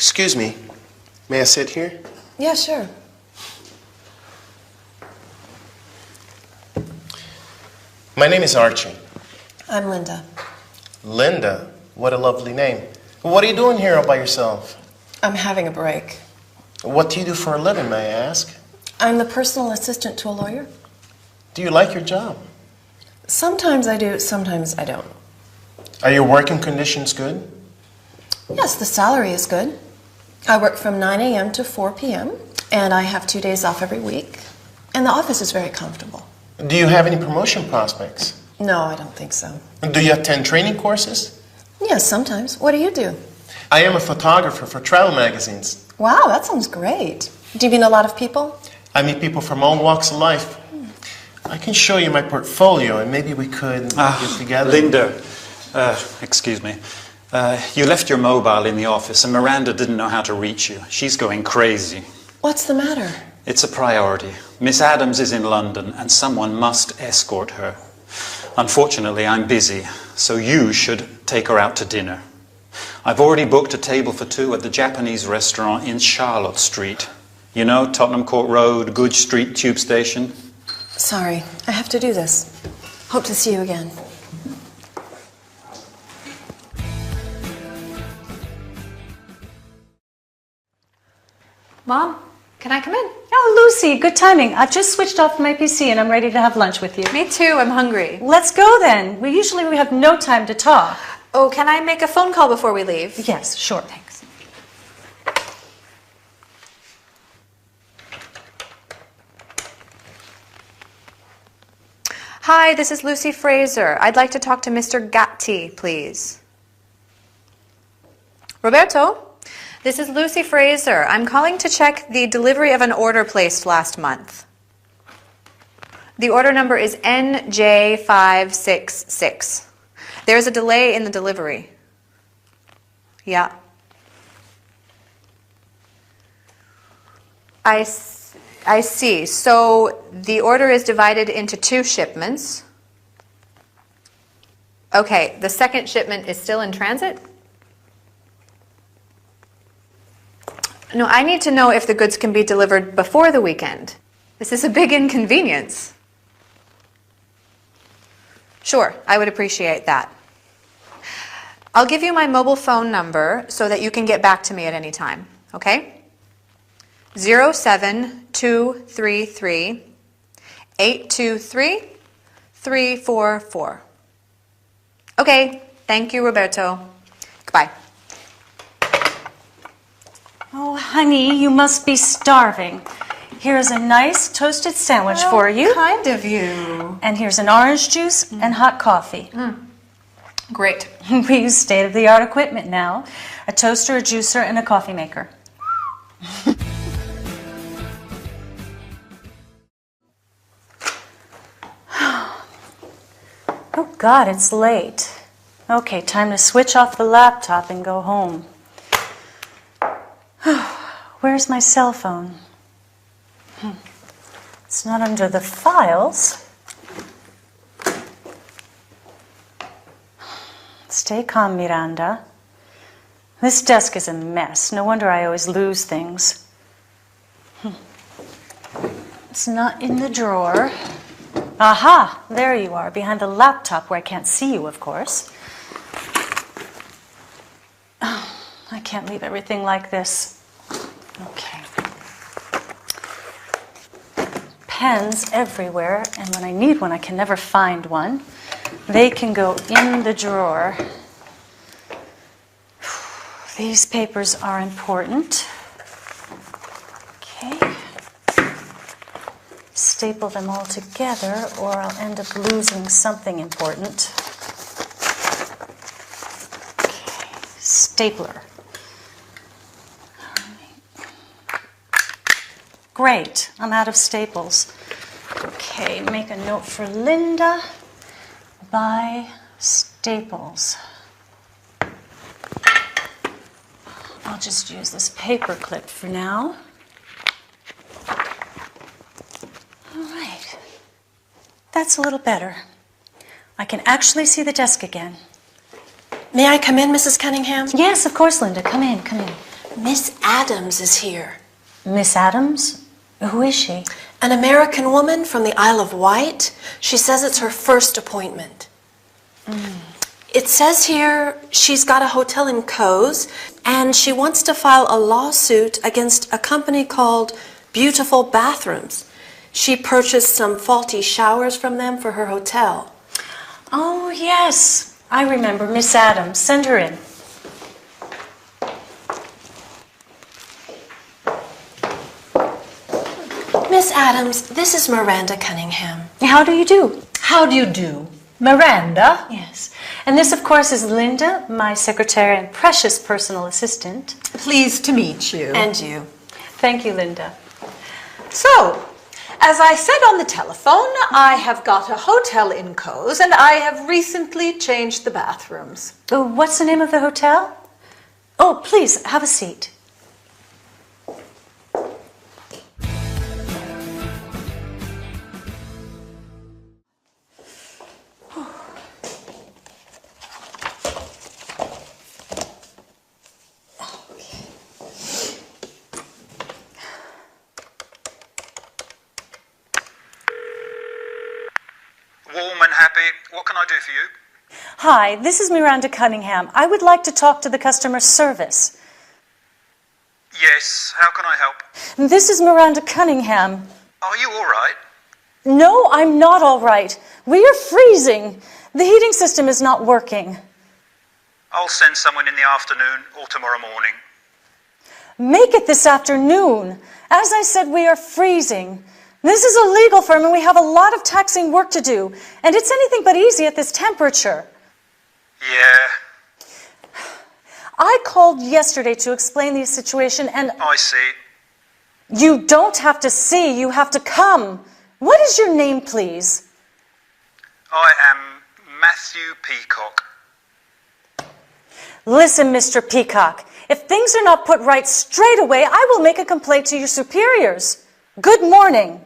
Excuse me. May I sit here? Yeah, sure. My name is Archie. I'm Linda. Linda? What a lovely name. What are you doing here all by yourself? I'm having a break. What do you do for a living, may I ask? I'm the personal assistant to a lawyer. Do you like your job? Sometimes I do, sometimes I don't. Are your working conditions good? Yes, the salary is good. I work from 9 a.m. to 4 p.m., and I have 2 days off every week. And the office is very comfortable. Do you have any promotion prospects? No, I don't think so. Do you attend training courses? Yes, sometimes. What do you do? I am a photographer for travel magazines. Wow, that sounds great. Do you meet a lot of people? I meet people from all walks of life. I can show you my portfolio, and maybe we could get together. Linda, excuse me. You left your mobile in the office, and Miranda didn't know how to reach you. She's going crazy. What's the matter? It's a priority. Miss Adams is in London, and someone must escort her. Unfortunately, I'm busy, so you should take her out to dinner. I've already booked a table for two at the Japanese restaurant in Charlotte Street. You know, Tottenham Court Road, Goodge Street Tube Station. Sorry, I have to do this. Hope to see you again. Mom, can I come in? Oh, Lucy, good timing. I've just switched off my PC and I'm ready to have lunch with you. Me too, I'm hungry. Let's go then. We usually have no time to talk. Oh, can I make a phone call before we leave? Yes, sure. Thanks. Hi, this is Lucy Fraser. I'd like to talk to Mr. Gatti, please. Roberto? This is Lucy Fraser. I'm calling to check the delivery of an order placed last month. The order number is NJ566. There's a delay in the delivery. Yeah. I see. So the order is divided into 2 shipments. Okay, the second shipment is still in transit? No, I need to know if the goods can be delivered before the weekend. This is a big inconvenience. Sure, I would appreciate that. I'll give you my mobile phone number so that you can get back to me at any time, okay? 07233 823 344. Okay, thank you, Roberto. Goodbye. Oh, honey, you must be starving. Here's a nice toasted sandwich for you. Kind of you. And here's an orange juice and hot coffee. Great. We use state-of-the-art equipment now. A toaster, a juicer, and a coffee maker. Oh, God, it's late. Okay, time to switch off the laptop and go home. Where's my cell phone? It's not under the files. Stay calm, Miranda. This desk is a mess. No wonder I always lose things. It's not in the drawer. Aha! There you are, behind the laptop where I can't see you, of course. Oh, I can't leave everything like this. Okay. Pens everywhere, and when I need one, I can never find one. They can go in the drawer. These papers are important. Okay. Staple them all together, or I'll end up losing something important. Okay. Stapler. Great, I'm out of staples. Okay, make a note for Linda. Buy staples. I'll just use this paper clip for now. All right, that's a little better. I can actually see the desk again. May I come in, Mrs. Cunningham? Yes, of course, Linda. Come in, come in. Miss Adams is here. Miss Adams? Who is she? An American woman from the Isle of Wight. She says it's her first appointment. It says here she's got a hotel in Cowes, and she wants to file a lawsuit against a company called Beautiful Bathrooms. She purchased some faulty showers from them for her hotel. Oh, yes. I remember Miss Adams. Send her in. Miss Adams, this is Miranda Cunningham. How do you do? How do you do? Miranda? Yes. And this, of course, is Linda, my secretary and precious personal assistant. Pleased to meet you. And you. Thank you, Linda. So, as I said on the telephone, I have got a hotel in Cowes and I have recently changed the bathrooms. Oh, what's the name of the hotel? Oh, please, have a seat. Warm and happy. What can I do for you? Hi, this is Miranda Cunningham. I would like to talk to the customer service. Yes, how can I help? This is Miranda Cunningham. Are you all right? No, I'm not all right. We are freezing. The heating system is not working. I'll send someone in the afternoon or tomorrow morning. Make it this afternoon. As I said, we are freezing. This is a legal firm and we have a lot of taxing work to do. And it's anything but easy at this temperature. Yeah, I called yesterday to explain the situation and I see. you don't have to see, you have to come. What is your name, please? I am Matthew Peacock. Listen, Mr. Peacock, if things are not put right straight away, I will make a complaint to your superiors. Good morning.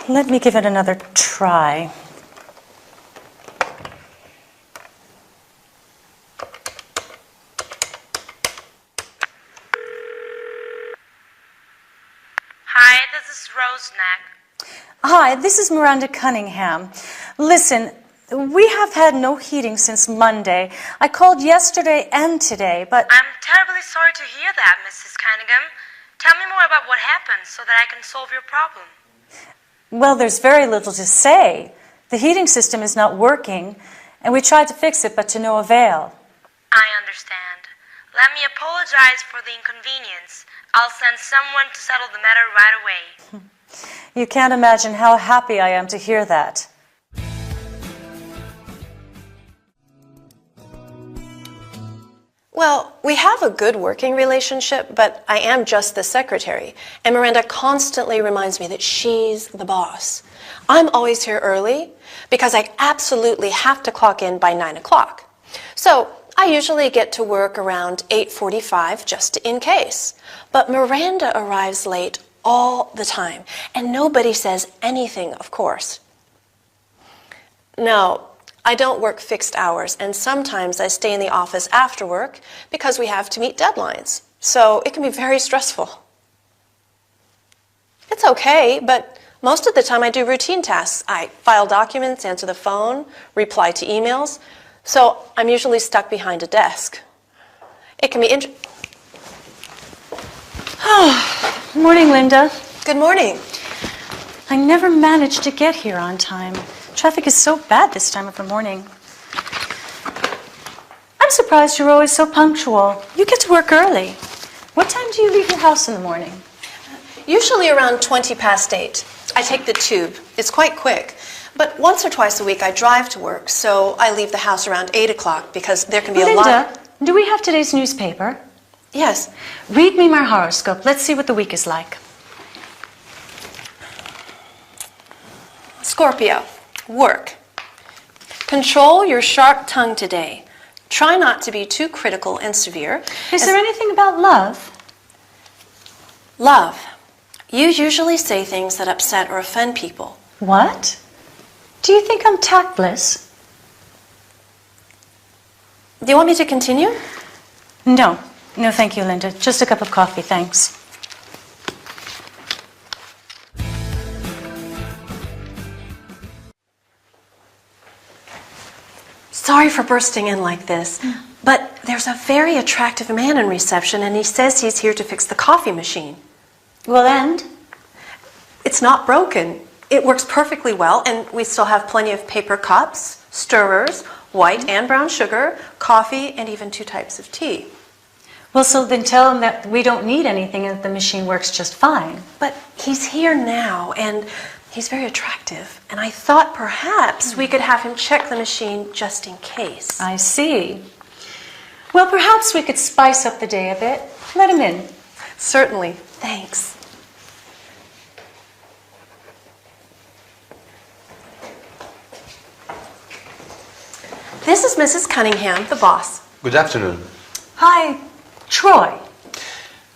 Let me give it another try. Hi, this is Roseneck. Hi, this is Miranda Cunningham. Listen, we have had no heating since Monday. I called yesterday and today, but... I'm terribly sorry to hear that, Mrs. Cunningham. Tell me more about what happened so that I can solve your problem. Well, there's very little to say. The heating system is not working, and we tried to fix it, but to no avail. I understand. Let me apologize for the inconvenience. I'll send someone to settle the matter right away. You can't imagine how happy I am to hear that. Well, we have a good working relationship, but I am just the secretary, and Miranda constantly reminds me that she's the boss. I'm always here early because I absolutely have to clock in by 9 o'clock. So I usually get to work around 8:45 just in case. But Miranda arrives late all the time, and nobody says anything, of course. No, I don't work fixed hours, and sometimes I stay in the office after work because we have to meet deadlines. So it can be very stressful. It's okay, but most of the time I do routine tasks. I file documents, answer the phone, reply to emails. So I'm usually stuck behind a desk. It can be Morning, Linda. Good morning. I never managed to get here on time. Traffic is so bad this time of the morning. I'm surprised you're always so punctual. You get to work early. What time do you leave your house in the morning? Usually around 8:20. I take the tube. It's quite quick. But once or twice a week I drive to work, so I leave the house around 8 o'clock because there can be a lot. Linda, do we have today's newspaper? Yes. Read me my horoscope. Let's see what the week is like. Scorpio. Work. Control your sharp tongue today. Try not to be too critical and severe. Is there anything about love? Love. You usually say things that upset or offend people. What? Do you think I'm tactless? Do you want me to continue? No. No, thank you, Linda. Just a cup of coffee, thanks. Sorry for bursting in like this, but there's a very attractive man in reception and he says he's here to fix the coffee machine. Well, and? It's not broken. It works perfectly well, and we still have plenty of paper cups, stirrers, white and brown sugar, coffee, and even 2 types of tea. Well, so then tell him that we don't need anything and that the machine works just fine. But he's here now, and he's very attractive, and I thought perhaps we could have him check the machine just in case. I see. Well, perhaps we could spice up the day a bit. Let him in. Certainly. Thanks. This is Mrs. Cunningham, the boss. Good afternoon. Hi, Troy.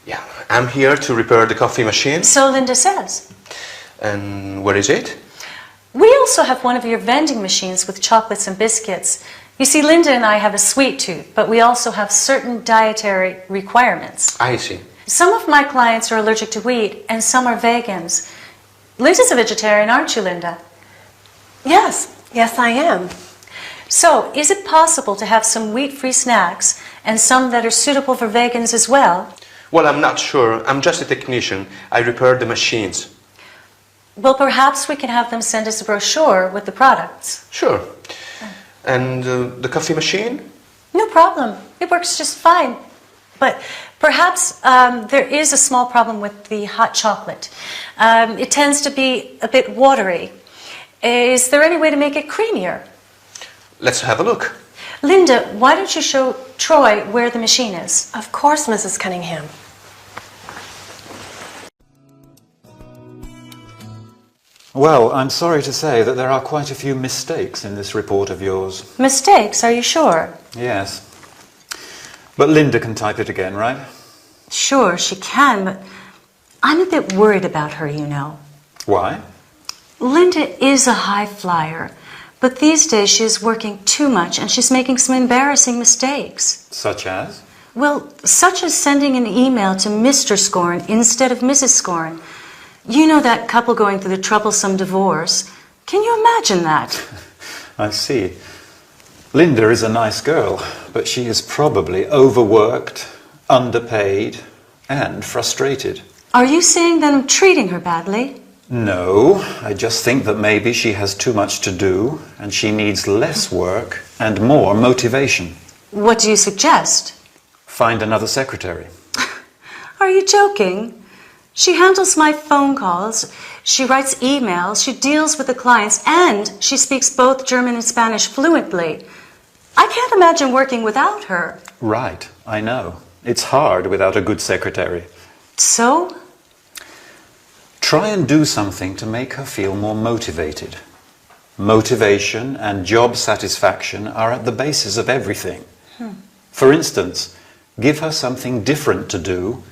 Yeah, I'm here to repair the coffee machine. So Linda says. And where is it? We also have one of your vending machines with chocolates and biscuits. You see, Linda and I have a sweet tooth, but we also have certain dietary requirements. I see. Some of my clients are allergic to wheat, and some are vegans. Linda's a vegetarian, aren't you, Linda? Yes, I am. So, is it possible to have some wheat-free snacks and some that are suitable for vegans as well? Well, I'm not sure. I'm just a technician. I repair the machines. Well, perhaps we can have them send us a brochure with the products. Sure. And the coffee machine? No problem. It works just fine. But perhaps there is a small problem with the hot chocolate. It tends to be a bit watery. Is there any way to make it creamier? Let's have a look. Linda, why don't you show Troy where the machine is? Of course, Mrs. Cunningham. Well, I'm sorry to say that there are quite a few mistakes in this report of yours. Mistakes, are you sure? Yes. But Linda can type it again, right? Sure, she can, but I'm a bit worried about her, you know. Why? Linda is a high flyer, but these days she is working too much and she's making some embarrassing mistakes. Such as? Well, such as sending an email to Mr. Scorn instead of Mrs. Scorn. You know that couple going through the troublesome divorce. Can you imagine that? I see. Linda is a nice girl, but she is probably overworked, underpaid, and frustrated. Are you saying that I'm treating her badly? No, I just think that maybe she has too much to do, and she needs less work and more motivation. What do you suggest? Find another secretary. Are you joking? She handles my phone calls, she writes emails, she deals with the clients, and she speaks both German and Spanish fluently. I can't imagine working without her. Right, I know. It's hard without a good secretary. So? Try and do something to make her feel more motivated. Motivation and job satisfaction are at the basis of everything. For instance, give her something different to do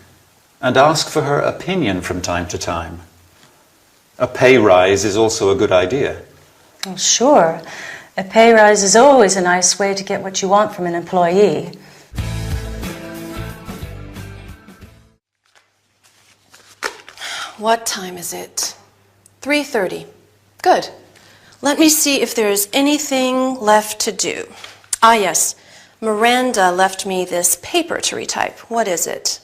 and ask for her opinion from time to time. A pay rise is also a good idea. Well, sure. A pay rise is always a nice way to get what you want from an employee. What time is it? 3:30. Good. Let me see if there is anything left to do. Ah, yes. Miranda left me this paper to retype. What is it?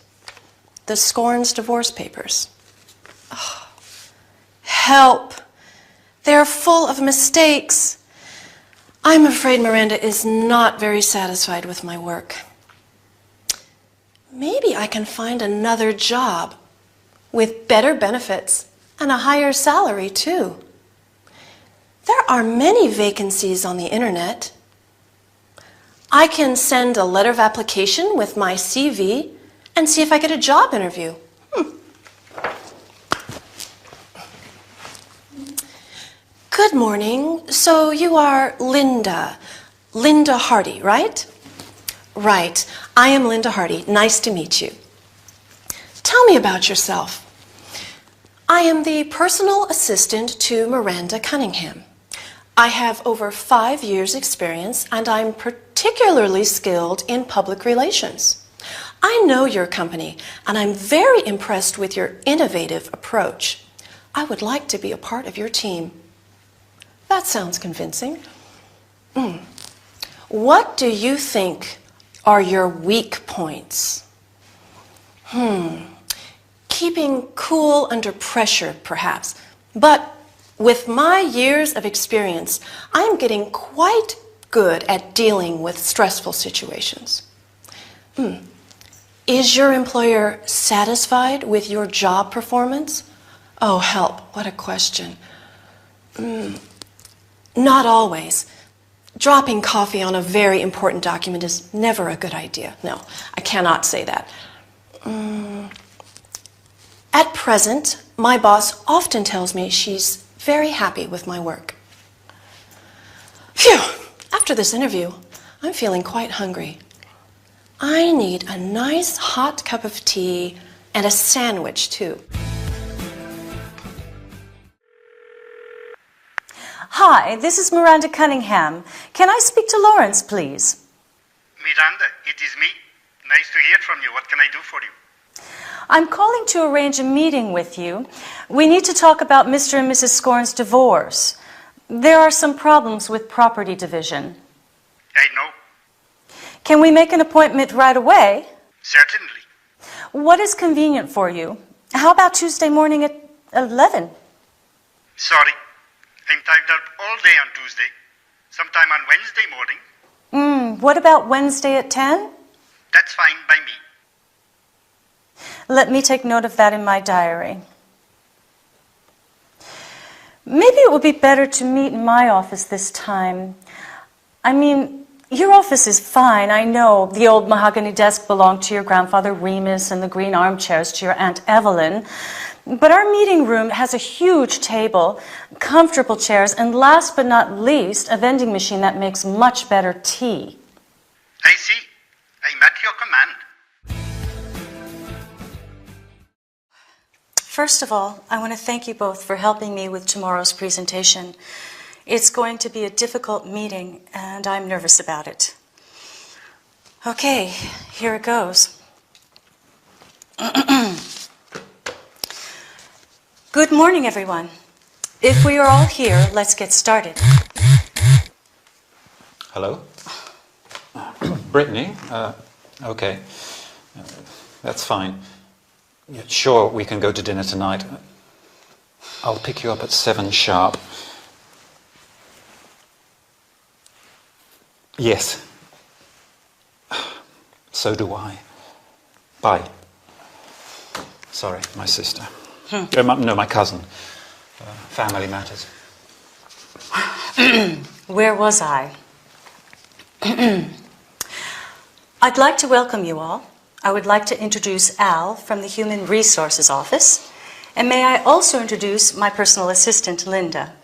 The Scorn's divorce papers. Oh, help! They're full of mistakes. I'm afraid Miranda is not very satisfied with my work. Maybe I can find another job with better benefits and a higher salary, too. There are many vacancies on the internet. I can send a letter of application with my CV and see if I get a job interview. Good morning. So you are Linda Hardy, right? Right. I am Linda Hardy. Nice to meet you. Tell me about yourself. I am the personal assistant to Miranda Cunningham. I have over 5 years' experience, and I'm particularly skilled in public relations. I know your company, and I'm very impressed with your innovative approach. I would like to be a part of your team. That sounds convincing. What do you think are your weak points? Keeping cool under pressure, perhaps. But with my years of experience, I am getting quite good at dealing with stressful situations. Is your employer satisfied with your job performance? Oh, help, what a question. Not always. Dropping coffee on a very important document is never a good idea. No, I cannot say that. At present, my boss often tells me she's very happy with my work. Phew! After this interview, I'm feeling quite hungry. I need a nice hot cup of tea and a sandwich, too. Hi, this is Miranda Cunningham. Can I speak to Lawrence, please? Miranda, it is me. Nice to hear from you. What can I do for you? I'm calling to arrange a meeting with you. We need to talk about Mr. and Mrs. Scorn's divorce. There are some problems with property division. I know. Can we make an appointment right away? Certainly. What is convenient for you? How about Tuesday morning at 11? Sorry. I'm tied up all day on Tuesday. Sometime on Wednesday morning. What about Wednesday at 10? That's fine by me. Let me take note of that in my diary. Maybe it would be better to meet in my office this time. I mean, your office is fine, I know. The old mahogany desk belonged to your grandfather Remus and the green armchairs to your Aunt Evelyn. But our meeting room has a huge table, comfortable chairs, and last but not least, a vending machine that makes much better tea. I see. I'm at your command. First of all, I want to thank you both for helping me with tomorrow's presentation. It's going to be a difficult meeting, and I'm nervous about it. Okay, here it goes. Good morning, everyone. If we are all here, let's get started. Hello? Brittany? Okay. That's fine. Yeah, sure, we can go to dinner tonight. I'll pick you up at 7 sharp. Yes. So do I. Bye. Sorry, my sister. No, my cousin. Family matters. Where was I? I'd like to welcome you all. I would like to introduce Al from the Human Resources Office. And may I also introduce my personal assistant, Linda.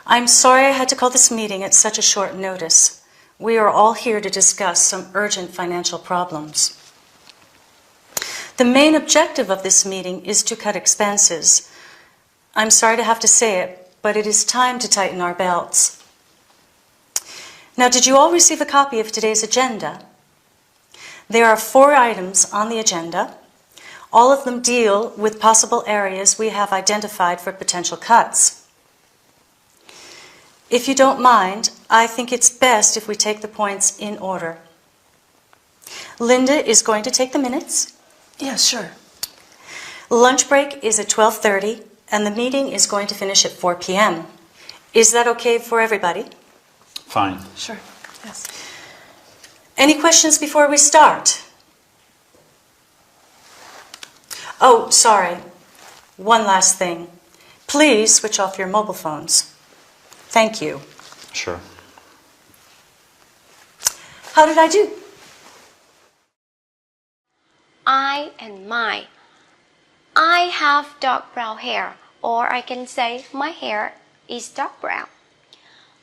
I'm sorry I had to call this meeting at such a short notice. We are all here to discuss some urgent financial problems. The main objective of this meeting is to cut expenses. I'm sorry to have to say it, but it is time to tighten our belts. Now, did you all receive a copy of today's agenda? There are 4 items on the agenda. All of them deal with possible areas we have identified for potential cuts. If you don't mind, I think it's best if we take the points in order. Linda is going to take the minutes. Yes, sure. Lunch break is at 12:30, and the meeting is going to finish at 4 p.m. Is that okay for everybody? Fine. Sure, yes. Any questions before we start? Oh, sorry. One last thing. Please switch off your mobile phones. Thank you. Sure. How did I do? I and my. I have dark brown hair, or I can say my hair is dark brown.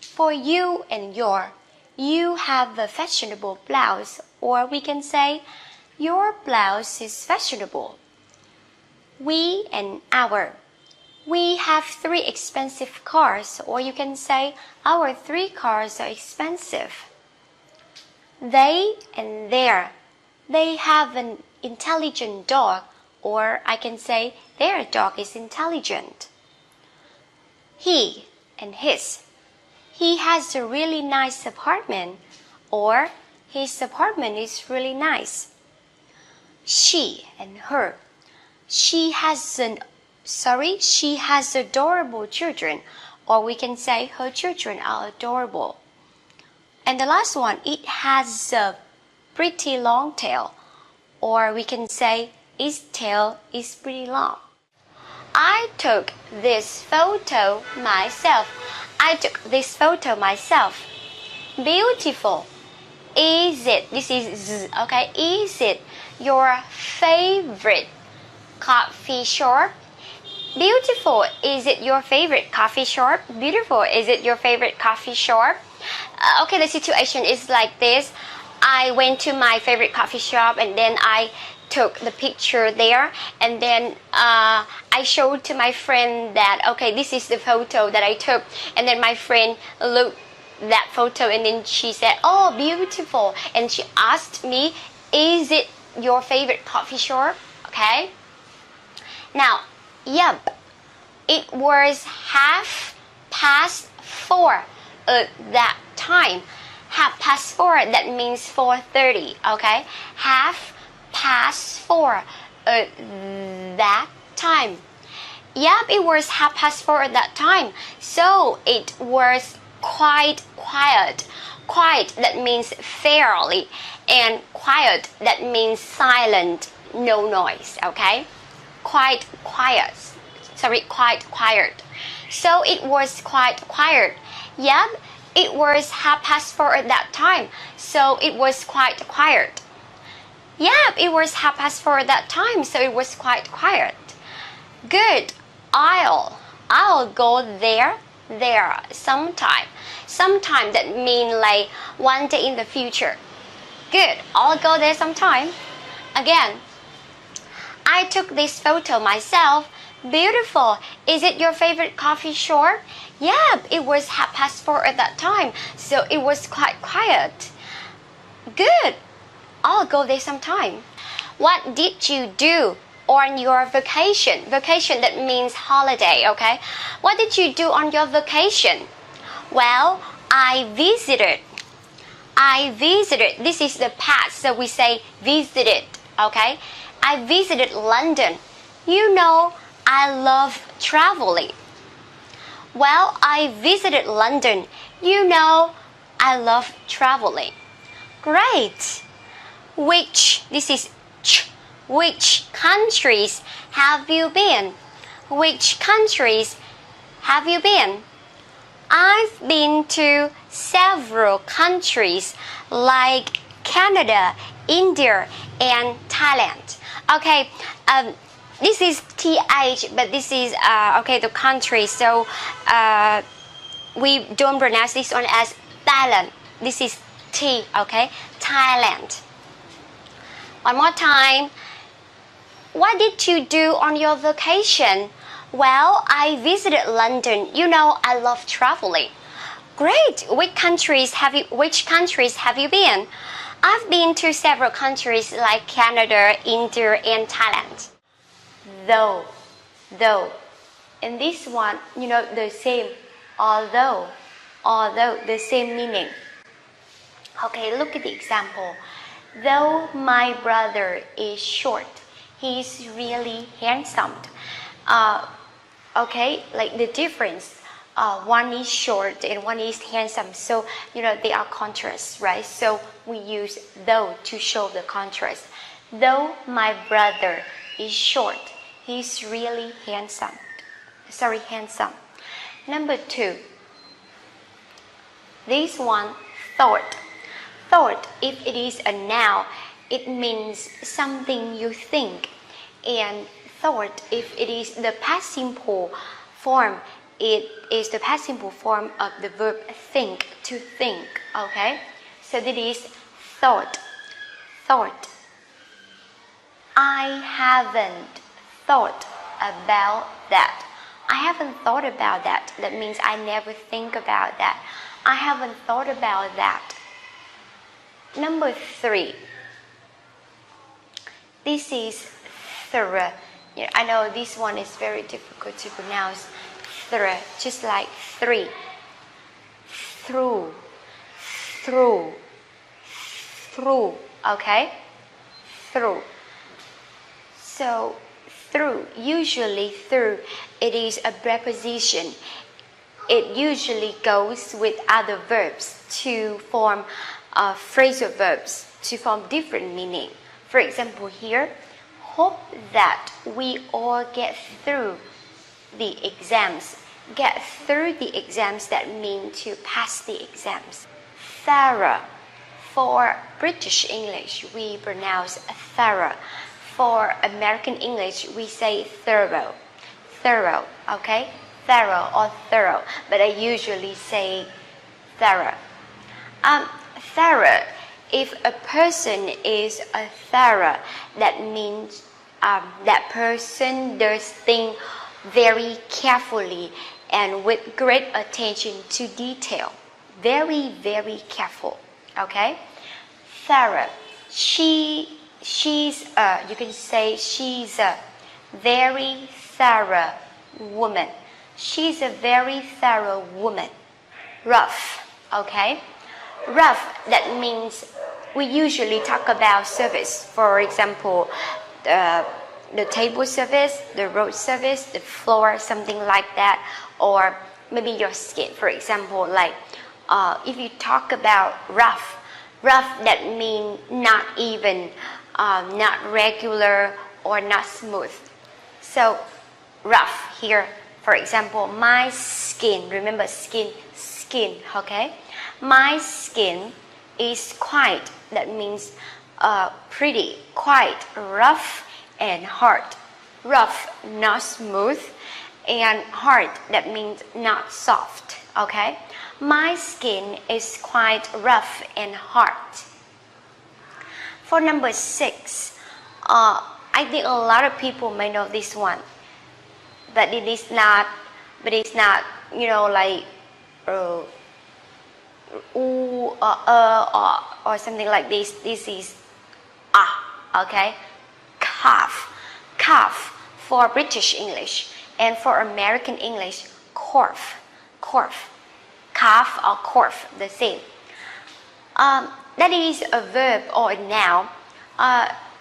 For you and your, you have a fashionable blouse, or we can say your blouse is fashionable. We and our. We have 3 expensive cars, or you can say our 3 cars are expensive. They and their. They have an intelligent dog, or I can say their dog is intelligent. He and his. He has a really nice apartment, or his apartment is really nice. She and her. She has adorable children, or we can say her children are adorable. And the last one, it has a pretty long tail, or we can say its tail is pretty long. I took this photo myself. Beautiful. Is it, this is Z, okay? Is it your favorite coffee shop? Beautiful. Is it your favorite coffee shop? Beautiful. Is it your favorite coffee shop? Okay, the situation is like this. I went to my favorite coffee shop and then I took the picture there, and then I showed to my friend that, okay, this is the photo that I took, and then my friend looked that photo and then she said, oh, beautiful, and she asked me, is it your favorite coffee shop? Okay, now, yep, it was 4:30 at that time. 4:30, that means 4:30, okay? 4:30 at that time. Yep, it was 4:30 at that time. So it was quite quiet. Quiet, that means fairly. And quiet, that means silent, no noise, okay? Quite quiet. Quite quiet. So it was quite quiet. Yep, it was 4:30 at that time. So it was quite quiet. Yep, it was 4:30 at that time. So it was quite quiet. Good. I'll go there sometime. Sometime, that means like one day in the future. Good. I'll go there sometime. Again, I took this photo myself. Beautiful. Is it your favorite coffee shop? Yeah, it was 4:30 at that time, so it was quite quiet. Good. I'll go there sometime. What did you do on your vacation? Vacation, that means holiday, okay? What did you do on your vacation? Well, I visited. This is the past, so we say visited, okay? I visited London. You know, I love traveling. Well, I visited London. You know, I love traveling. Great. Which countries have you been? Which countries have you been? I've been to several countries like Canada, India, and Thailand. Okay, this is TH, but this is okay, the country. So we don't pronounce this one as Thailand. This is T, okay? Thailand. One more time. What did you do on your vacation? Well, I visited London. You know, I love traveling. Great. Which countries have you been? I've been to several countries like Canada, India, and Thailand. Though. And this one, you know, the same. Although, the same meaning. Okay, look at the example. Though my brother is short, he's really handsome. Okay, like the difference. One is short and one is handsome. So, you know, they are contrasts, right? So we use though to show the contrast. Though my brother is short, he's really handsome. Handsome. Number 2. This one, thought. Thought, if it is a noun, it means something you think. And thought, if it is the past simple form, it is the past simple form of the verb think, to think, okay? So that is thought. Thought. I haven't thought about that. I haven't thought about that. That means I never think about that. I haven't thought about that. number 3. This is thorough. Yeah, I know this one is very difficult to pronounce. Thorough, just like 3. Through, through, through. Okay? Through. So, through, usually through, it is a preposition. It usually goes with other verbs to form phrasal verbs to form different meaning. For example, here, hope that we all get through the exams. Get through the exams, that means to pass the exams. Thorough. For British English, we pronounce thorough. For American English, we say thorough. Thorough, okay? Thorough or thorough, but I usually say thorough. Thorough. If a person is a thorough, that means that person does things very carefully and with great attention to detail. Very, very careful. Okay? Thorough. She's you can say she's a very thorough woman. She's a very thorough woman. Rough. Okay? Rough, that means we usually talk about service. For example, the table service, the road service, the floor, something like that. Or maybe your skin. For example, like if you talk about rough, that means not even, not regular or not smooth. So rough here, for example, my skin, remember skin, okay? My skin is quite, that means pretty, quite rough and hard. Rough, not smooth, and hard, that means not soft, okay? My skin is quite rough and hard. For number 6, I think a lot of people may know this one, but it's not, you know, like or something like this. This is okay? Cough. Cough for British English, and for American English, cough. Cough or cough, the same. That is a verb or a noun.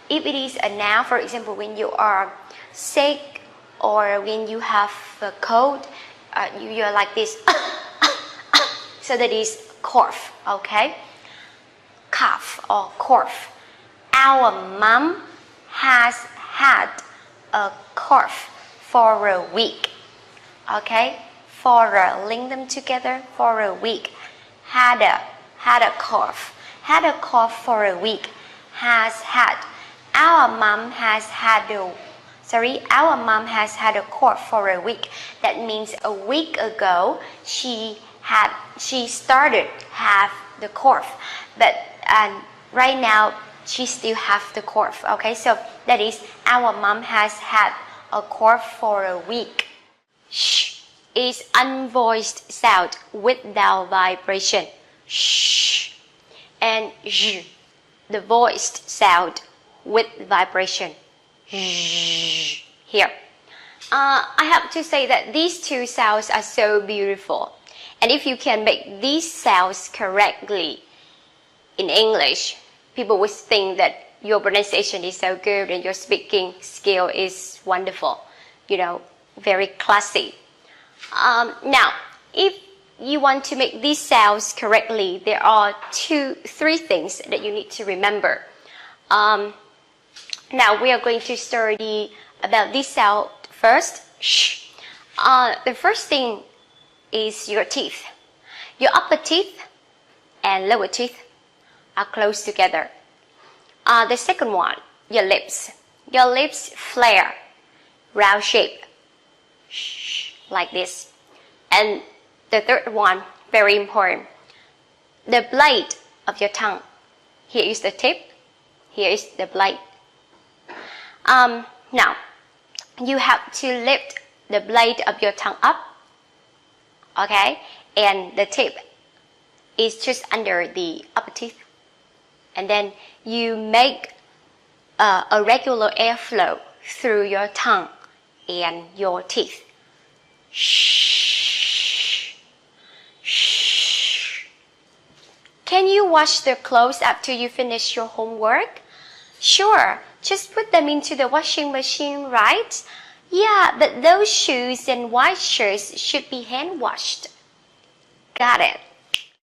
If it is a noun, for example, when you are sick or when you have a cold, you're like this. So that is cough, okay? Cough or cough. Our mom has had a cough for a week, okay? Link them together, for a week. Had a cough. Had a cough for a week. Has had. Our mom has had a cough for a week. That means a week ago she started have the cough, but right now she still have the cough. Okay, so that is our mom has had a cough for a week. Shh is unvoiced sound without vibration. Shh. And zh, the voiced sound with vibration. Zh. Here. I have to say that these two sounds are so beautiful. And if you can make these sounds correctly in English, people would think that your pronunciation is so good and your speaking skill is wonderful. You know, very classy. Now, if you want to make these sounds correctly, there are 3 things that you need to remember. Now we are going to study about this sound first. Shh. The first thing is your teeth. Your upper teeth and lower teeth are close together. The second one, your lips. Your lips flare, round shape, like this. And the third one, very important, the blade of your tongue. Here is the tip, here is the blade. Now, you have to lift the blade of your tongue up, okay? And the tip is just under the upper teeth. And then you make a regular airflow through your tongue and your teeth. Shh. Shh. Can you wash the clothes after you finish your homework? Sure, just put them into the washing machine, right? Yeah, but those shoes and white shirts should be hand washed. Got it.